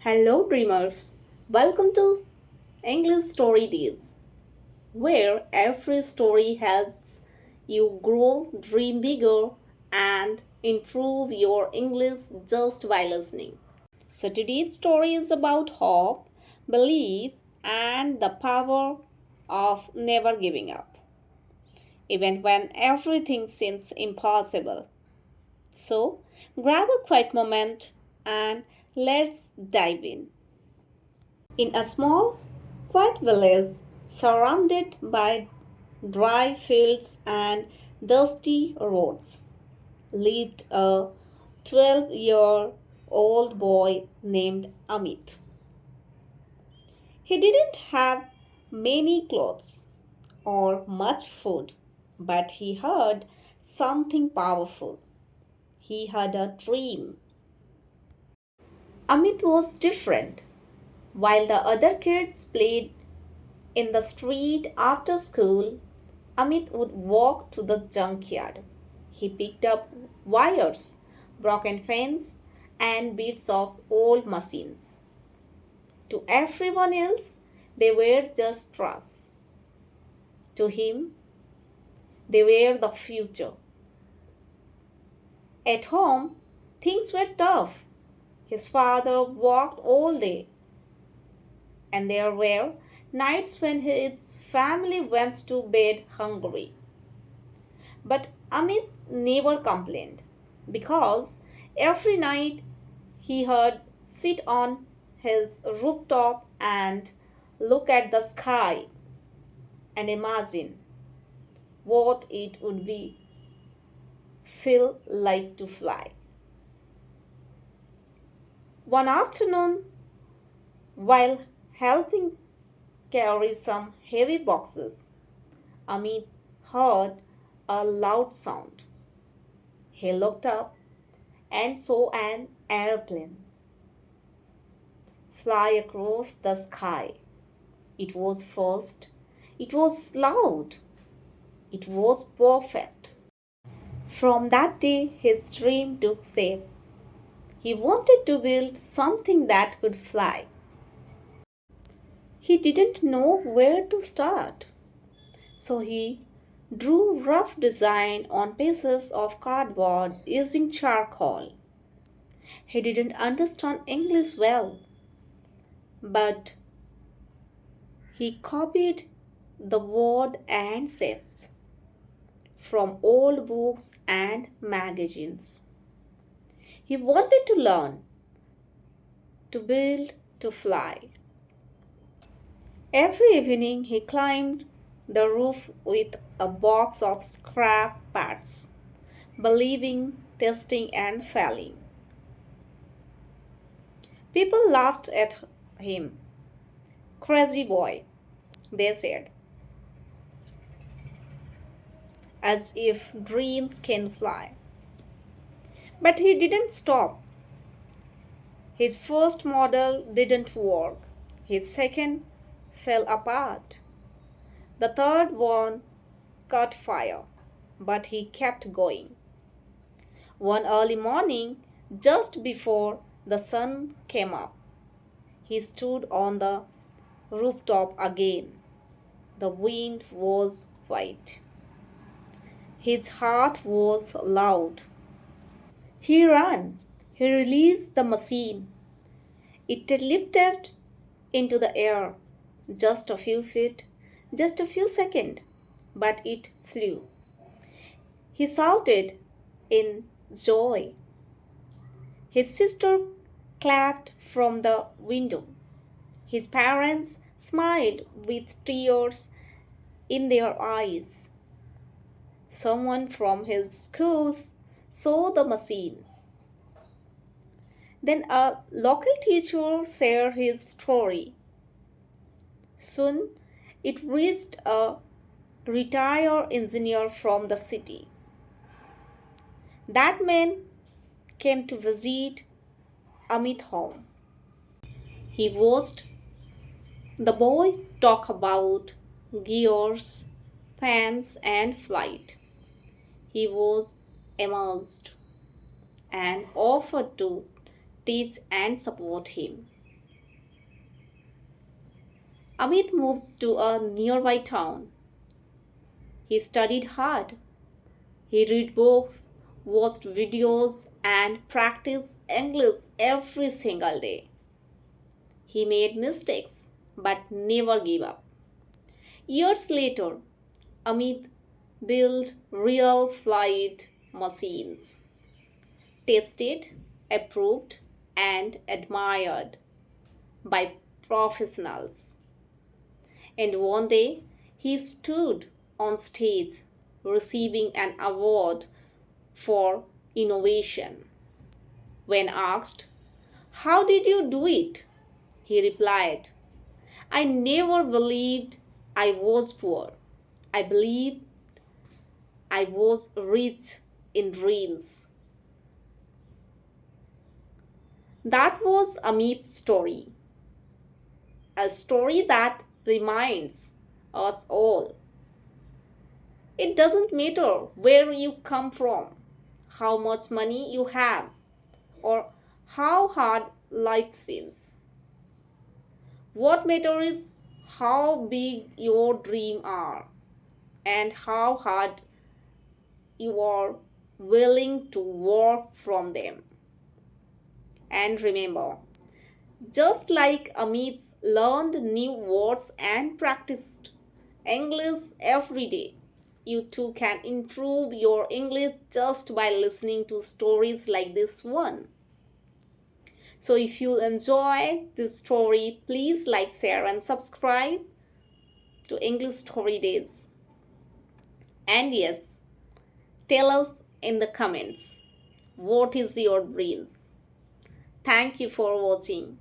Hello, dreamers. Welcome to English Story Days, where every story helps you grow, dream bigger, and improve your English just by listening. So, today's story is about hope, belief, and the power of never giving up, even when everything seems impossible. So, grab a quiet moment and let's dive in. In a small, quiet village surrounded by dry fields and dusty roads, lived a 12-year-old boy named Amit. He didn't have many clothes or much food, but he had something powerful. He had a dream. Amit was different. While the other kids played in the street after school, Amit would walk to the junkyard. He picked up wires, broken fence, and bits of old machines. To everyone else, they were just trash. To him, they were the future. At home, things were tough. His father worked all day, and there were nights when his family went to bed hungry. But Amit never complained because every night he would sit on his rooftop and look at the sky and imagine what it would be feel like to fly. One afternoon, while helping carry some heavy boxes, Amit heard a loud sound. He looked up and saw an airplane fly across the sky. It was fast, it was loud, it was perfect. From that day, his dream took shape. He wanted to build something that could fly. He didn't know where to start, so he drew rough design on pieces of cardboard using charcoal. He didn't understand English well, but he copied the word and shapes from old books and magazines. He wanted to learn, to build, to fly. Every evening he climbed the roof with a box of scrap parts, believing, testing, and failing. People laughed at him. Crazy boy, they said, as if dreams can fly. But he didn't stop. His first model didn't work. His second fell apart. The third one caught fire, but he kept going. One early morning, just before the sun came up, he stood on the rooftop again. The wind was white. His heart was loud. He ran. He released the machine. It lifted into the air, just a few feet, just a few seconds, but it flew. He shouted in joy. His sister clapped from the window. His parents smiled with tears in their eyes. Someone from his schools saw the machine. Then a local teacher shared his story. Soon it reached a retired engineer from the city. That man came to visit Amit home. He watched the boy talk about gears, fans, and flight. He was amazed and offered to teach and support him. Amit moved to a nearby town. He studied hard. He read books, watched videos, and practiced English every single day. He made mistakes but never gave up. Years later, Amit built real flight machines, tested, approved, and admired by professionals. And one day, he stood on stage receiving an award for innovation. When asked, "How did you do it?" he replied, "I never believed I was poor. I believed I was rich in dreams." That was Amit's story, a story that reminds us all it doesn't matter where you come from, how much money you have, or how hard life seems. What matters is how big your dreams are and how hard you are willing to work from them. And remember, just like Amit learned new words and practiced English every day, you too can improve your English just by listening to stories like this one. So if you enjoy this story, please like, share, and subscribe to English Story Days. And yes, tell us in the comments what is your dreams. Thank you for watching.